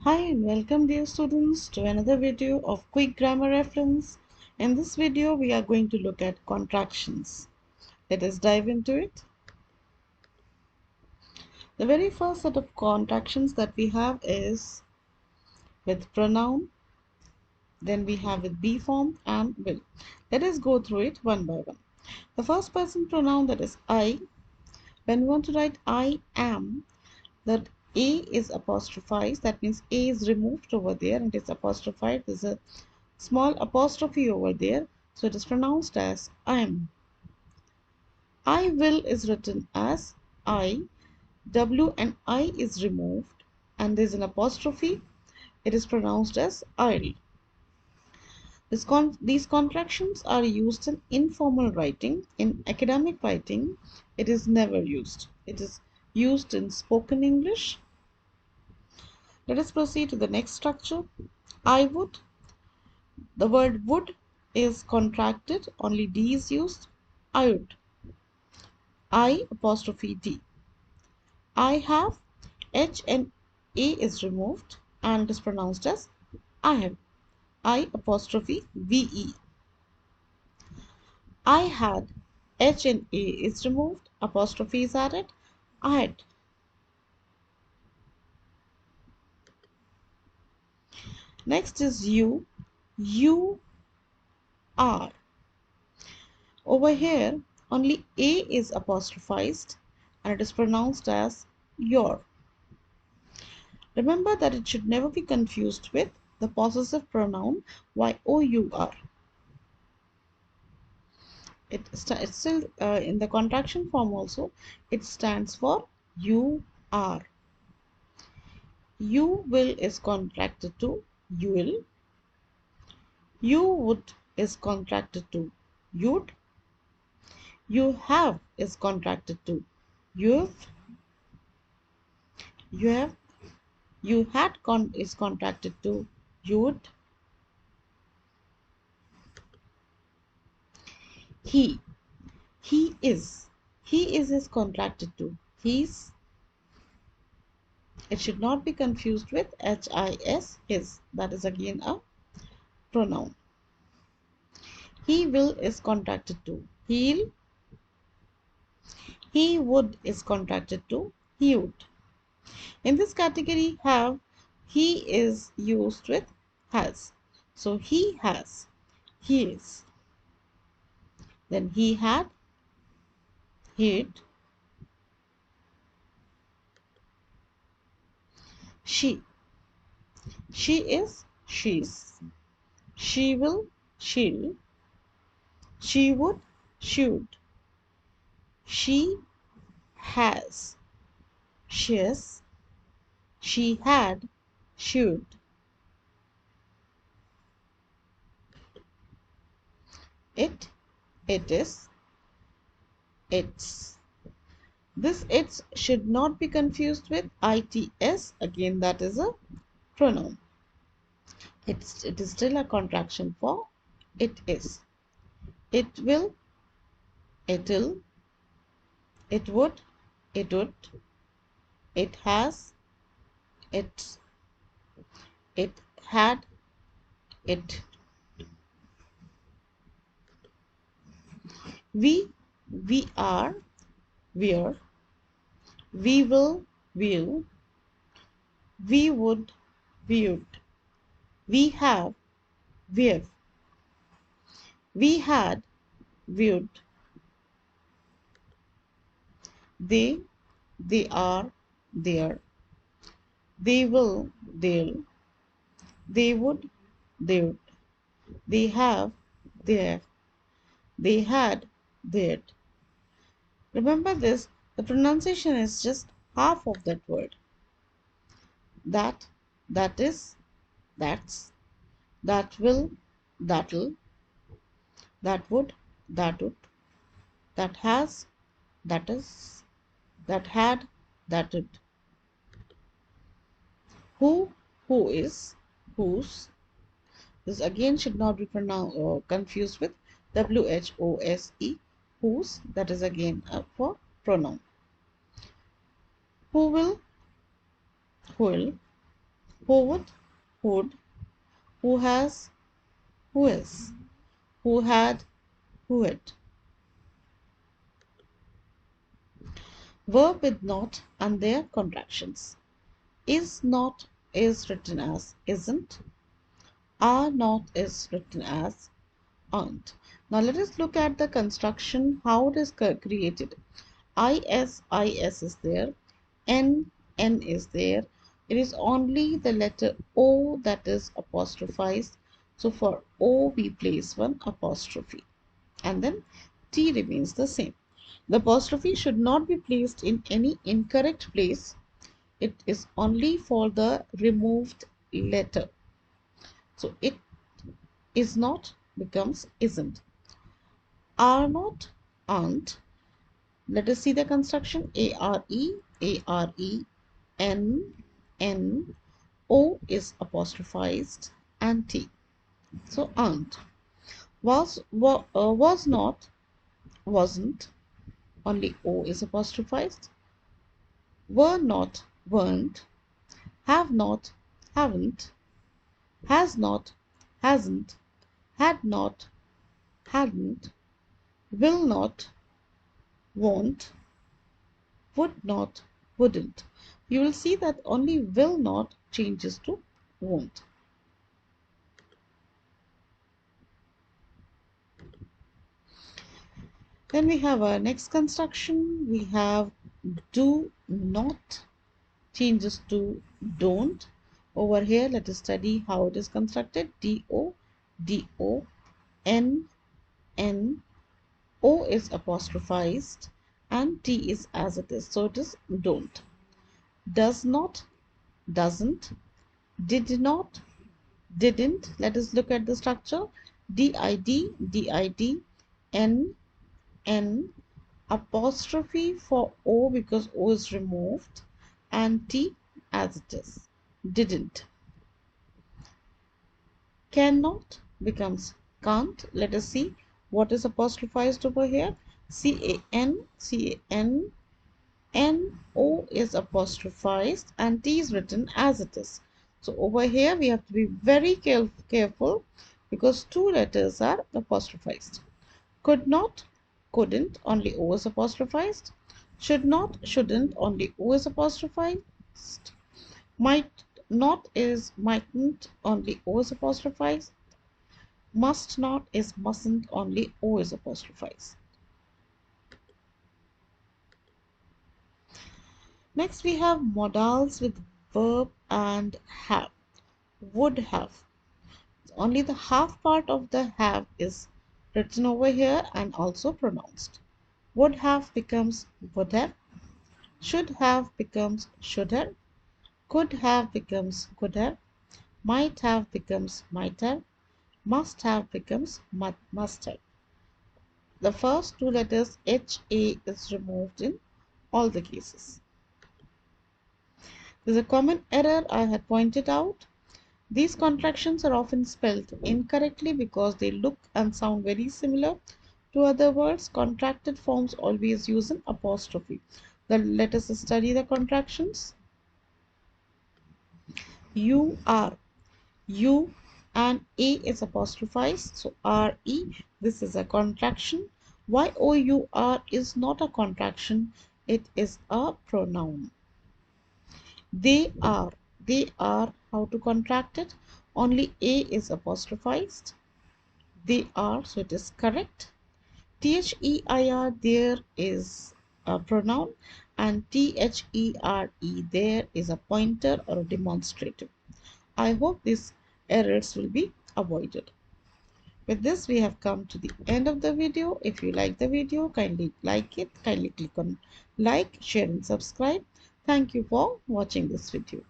Hi and welcome dear students to another video of quick grammar reference. In this video we are going to look at contractions. Let us dive into it. The very first set of contractions that we have is with pronoun, then we have with be form and will. Let us go through it one by one. The first person pronoun, that is I. When we want to write I am, that A is apostrophized, that means A is removed over there and it is apostrophized. There's a small apostrophe over there, so it is pronounced as I'm. I will is written as I. W and I is removed and there's an apostrophe. It is pronounced as I'll. These contractions are used in informal writing. In academic writing, it is never used. It is used in spoken English. Let us proceed to the next structure. I would. The word would is contracted, only D is used. I would. I apostrophe D. I have. H and A is removed and is pronounced as I have. I apostrophe VE. I had. H and A is removed, apostrophe is added. I had. Next is you. You are. Over here, only A is apostrophized and it is pronounced as your. Remember that it should never be confused with the possessive pronoun your. It's still in the contraction form also. It stands for you are. You will is contracted to you will. You would is contracted to you'd. You have is contracted to you've. You have. You had is contracted to you'd. He. He is. He is contracted to he's. It should not be confused with his. That is again a pronoun. He will is contracted to he'll. He would is contracted to he would. In this category, have, he is used with has. So he has, he is. Then he had, he'd. She. She is, she's. She will, she'll. She would, should. She has, she's. She had, should. It is, its. This its should not be confused with its. Again, that is a pronoun. It is still a contraction for it is. It will, it'll. It would, it would. It has, it. It had, it. We are, we're. We will. We would, we would. We have, we've. We had, would. They are, there. They will, they'll. They would, they would. They have, there. They had, they'd. Remember this, the pronunciation is just half of that word. That, that is, that's, that will, that'll, that would, that would, that has, that is, that had, that would. Who is, whose. This again should not be confused with whose, whose. That is again for pronoun. Who will, who'll. Who would, who'd, who has, who is, who had, who had. Verb with not and their contractions. Is not is written as isn't. Are not is written as aren't. Now let us look at the construction, how it is created. Is is there, N is there. It is only the letter O that is apostrophized. So for O we place one apostrophe and then T remains the same. The apostrophe should not be placed in any incorrect place. It is only for the removed letter. So it is not becomes isn't. Are not, aren't. Let us see the construction. Are, N, N, O is apostrophized and T. So aren't. Was not, wasn't. Only O is apostrophized. Were not, weren't. Have not, haven't. Has not, hasn't. Had not, hadn't. Will not, won't. Would not, wouldn't. You will see that only will not changes to won't. Then we have our next construction. We have do not changes to don't. Over here, let us study how it is constructed. Do, do, n, n, o is apostrophized and t is as it is. So it is don't. Does not, doesn't. Did not, didn't. Let us look at the structure. Did, did, n, n, apostrophe for O because O is removed and T as it is. Didn't. Cannot becomes can't. Let us see what is apostrophized over here. C-A-N, C-A-N, N-O is apostrophized and T is written as it is. So over here we have to be very careful because two letters are apostrophized. Could not, couldn't, only O is apostrophized. Should not, shouldn't, only O is apostrophized. Might not is mightn't, only O is apostrophized. Must not is mustn't, only O is apostrophized. Next we have modals with verb and have. Would have. Only the half part of the have is written over here and also pronounced. Would have becomes would have. Should have becomes should have. Could have becomes could have. Might have becomes might have. Must have becomes must have. The first two letters HA is removed in all the cases. There's a common error I had pointed out. These contractions are often spelled incorrectly because they look and sound very similar to other words. Contracted forms always use an apostrophe. Then let us study the contractions. You are. You and A is apostrophized. So RE. This is a contraction. YOUR is not a contraction. It is a pronoun. They are. They are. How to contract it? Only A is apostrophized. They are. So it is correct. THEIR, there is a pronoun, and THERE, there is a pointer or a demonstrative. I hope these errors will be avoided. With this, we have come to the end of the video. If you like the video, kindly like it, kindly click on like, share and subscribe. Thank you for watching this video.